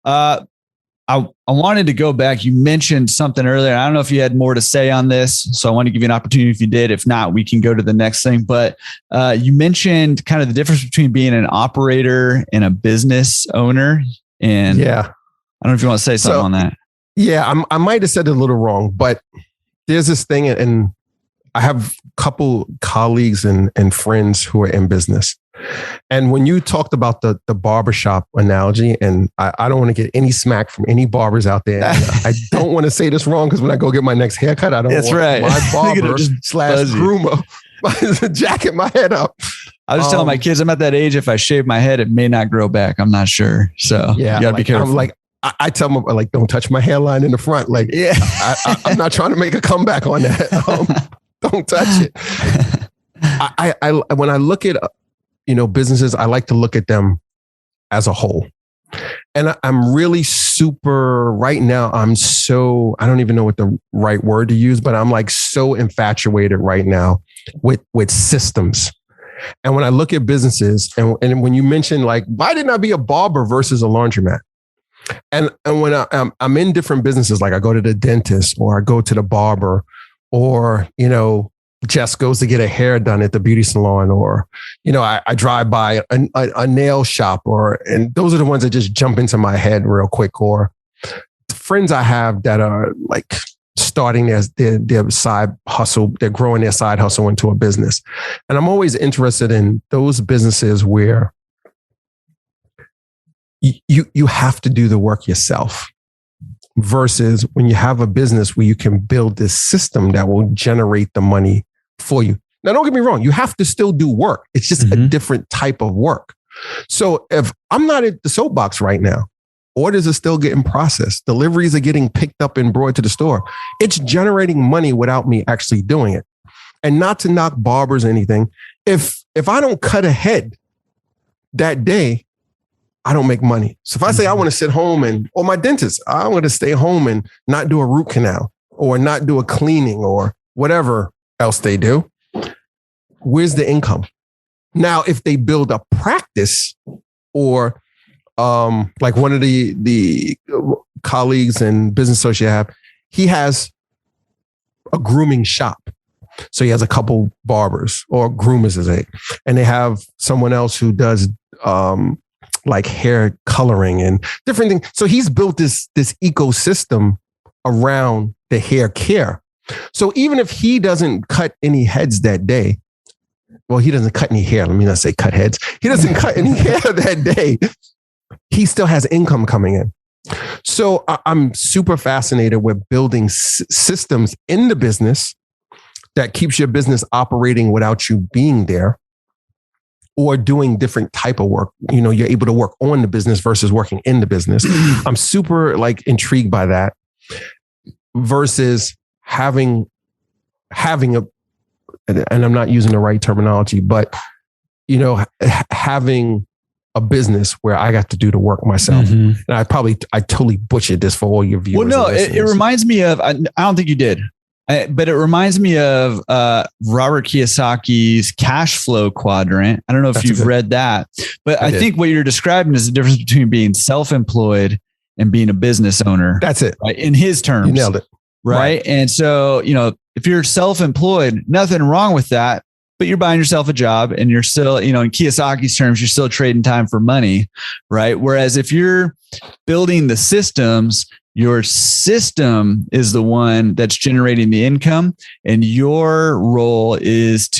I wanted to go back. You mentioned something earlier. I don't know if you had more to say on this, so I want to give you an opportunity if you did. If not, we can go to the next thing. But you mentioned kind of the difference between being an operator and a business owner. And I don't know if you want to say something on that. Yeah, I might have said it a little wrong, but there's this thing, and I have a couple colleagues and friends who are in business. And when you talked about the barbershop analogy, and I don't want to get any smack from any barbers out there. I don't want to say this wrong because when I go get my next haircut, I don't want my barber slash groomer jacket my head up. I was just telling my kids, I'm at that age, if I shave my head, it may not grow back. I'm not sure. So you gotta be careful. I'm like, I tell them, like, don't touch my hairline in the front. Like, I'm not trying to make a comeback on that. Don't touch it. When I look at, businesses, I like to look at them as a whole. And I'm really right now, I don't even know what the right word to use, but I'm like so infatuated right now with systems. And when I look at businesses and when you mention like, why didn't I be a barber versus a laundromat? And when I'm in different businesses, like I go to the dentist or I go to the barber or, Jess goes to get a hair done at the beauty salon, or, I drive by a nail shop, and those are the ones that just jump into my head real quick. Or friends I have that are like starting their side hustle, they're growing their side hustle into a business. And I'm always interested in those businesses where you have to do the work yourself. Versus when you have a business where you can build this system that will generate the money for you. Now, don't get me wrong. You have to still do work. It's just a different type of work. So if I'm not at the soapbox right now, orders are still getting processed. Deliveries are getting picked up and brought to the store. It's generating money without me actually doing it. And not to knock barbers or anything. If I don't cut a head that day, I don't make money. So if I say I want to sit home or my dentist, I want to stay home and not do a root canal or not do a cleaning or whatever else they do, where's the income? Now, if they build a practice or like one of the colleagues and business associate I have, he has a grooming shop. So he has a couple barbers or groomers, and they have someone else who does like hair coloring and different things. So he's built this ecosystem around the hair care. So even if he doesn't cut any heads that day, well, he doesn't cut any hair. Let me not say cut heads. He doesn't cut any hair that day. He still has income coming in. So I'm super fascinated with building systems in the business that keeps your business operating without you being there. Or doing different type of work. You're able to work on the business versus working in the business. I'm super intrigued by that versus having a, and I'm not using the right terminology, but having a business where I got to do the work myself. And I totally butchered this for all your viewers. Well, no, it reminds me of, I don't think you did. But it reminds me of Robert Kiyosaki's cash flow quadrant. I don't know if you've read that, but I think what you're describing is the difference between being self-employed and being a business owner. That's it. Right? In his terms. You nailed it. Right. And so, if you're self-employed, nothing wrong with that, but you're buying yourself a job and you're still, in Kiyosaki's terms, you're still trading time for money. Right. Whereas if you're building the systems, your system is the one that's generating the income, and your role is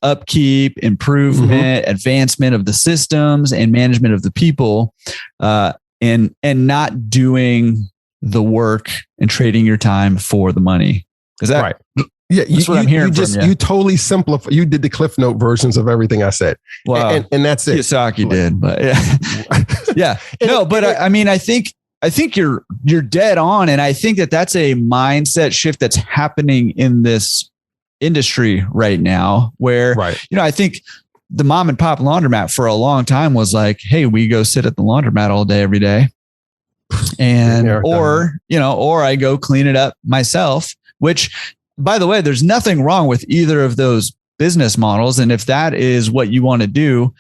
upkeep, improvement, advancement of the systems, and management of the people, and not doing the work and trading your time for the money. Is that right? Yeah, that's what I'm hearing from you. You totally simplify. You did the Cliff Note versions of everything I said. Wow, and that's it. Kiyosaki did, but yeah, no, but I think you're dead on. And I think that's a mindset shift that's happening in this industry right now where, I think the mom and pop laundromat for a long time was like, hey, we go sit at the laundromat all day, every day. And, or I go clean it up myself, which, by the way, there's nothing wrong with either of those business models. And if that is what you want to do,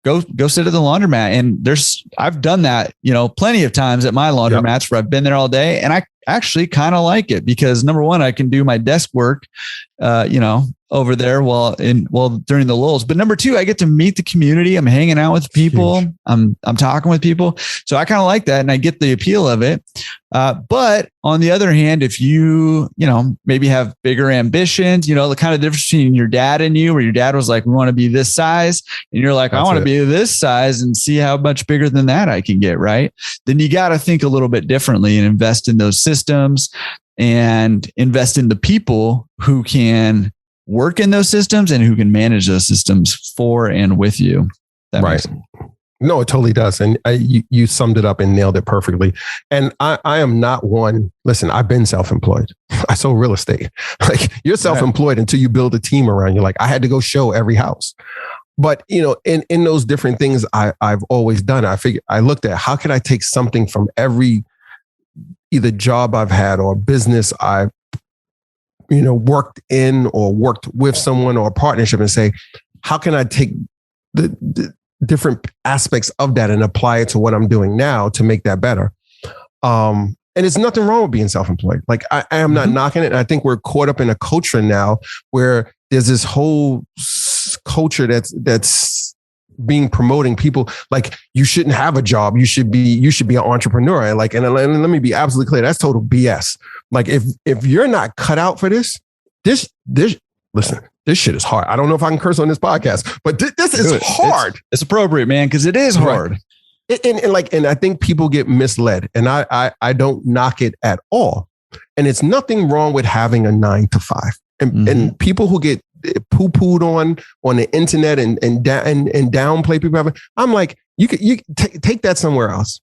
go sit at the laundromat. And I've done that, plenty of times at my laundromats where I've been there all day, and I actually kind of like it because number one, I can do my desk work, over there during the lulls. But number two, I get to meet the community. I'm hanging out with people. I'm talking with people. So I kind of like that, and I get the appeal of it. But on the other hand, if you maybe have bigger ambitions, the kind of difference between your dad and you, where your dad was like, we want to be this size, and you're like, I want to be this size and see how much bigger than that I can get, right? Then you got to think a little bit differently and invest in those systems and invest in the people who can work in those systems and who can manage those systems for and with you. Right. No, it totally does. And you summed it up and nailed it perfectly. And I am not one, listen, I've been self-employed. I sold real estate. Like, you're self-employed until you build a team around you. Like, I had to go show every house. But, in those different things I've always done, I looked at how can I take something from every either job I've had or business I've worked in or worked with someone or a partnership, and say, how can I take the different aspects of that and apply it to what I'm doing now to make that better? And there's nothing wrong with being self-employed. Like, I am not knocking it. And I think we're caught up in a culture now where there's this whole culture that's being promoting people like you shouldn't have a job. You should be an entrepreneur. Like, and let me be absolutely clear. That's total BS. Like, if you're not cut out for this, listen, this shit is hard. I don't know if I can curse on this podcast, but this is hard. It's appropriate, man, because it is hard. Right. And I think people get misled, and I don't knock it at all. And it's nothing wrong with having a 9 to 5. And people who get poo-pooed on the internet and downplay people, I'm like, you take that somewhere else.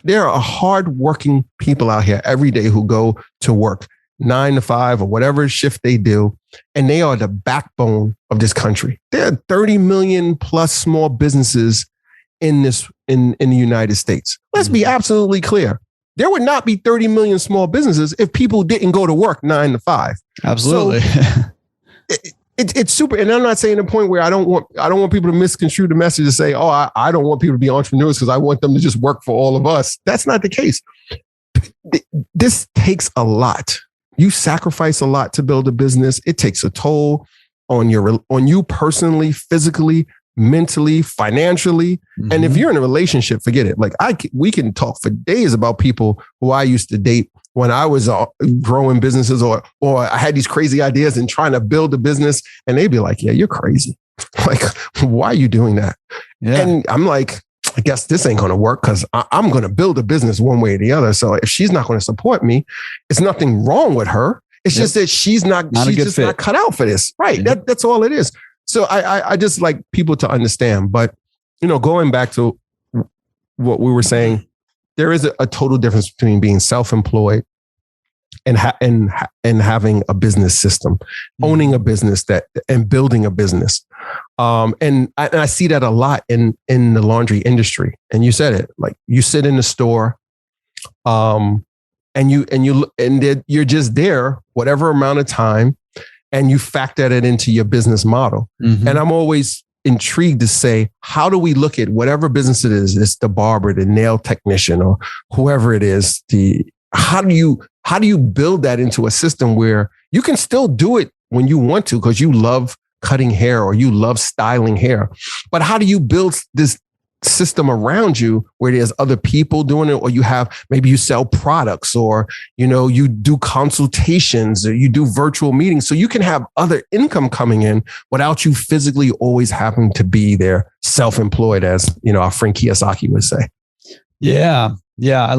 There are hardworking people out here every day who go to work 9 to 5 or whatever shift they do, and they are the backbone of this country. There are 30 million plus small businesses in the United States. Let's be absolutely clear. There would not be 30 million small businesses if people didn't go to work 9 to 5. Absolutely. So, it's super. And I'm not saying the point where I don't want people to misconstrue the message to say, oh, I don't want people to be entrepreneurs because I want them to just work for all of us. That's not the case. This takes a lot. You sacrifice a lot to build a business. It takes a toll on you personally, physically, mentally, financially. Mm-hmm. And if you're in a relationship, forget it. Like, we can talk for days about people who I used to date when I was growing businesses or I had these crazy ideas and trying to build a business, and they'd be like, yeah, you're crazy. Like, why are you doing that? Yeah. And I'm like, I guess this ain't going to work because I'm going to build a business one way or the other. So if she's not going to support me, it's nothing wrong with her. It's just that she's not cut out for this. Right. Yeah. That's all it is. So I just like people to understand. But, going back to what we were saying, there is a total difference between being self-employed and having a business system, owning a business and building a business. And I see that a lot in the laundry industry. And you said it, like, you sit in the store, and you're just there whatever amount of time, and you factor it into your business model. Mm-hmm. And I'm always intrigued to say, how do we look at whatever business it is? It's the barber, the nail technician, or whoever it is. How do you build that into a system where you can still do it when you want to because you love cutting hair or you love styling hair, but how do you build this system around you where there's other people doing it, or maybe you sell products, or you do consultations, or you do virtual meetings, so you can have other income coming in without you physically always having to be there self-employed, as our friend Kiyosaki would say. Yeah. I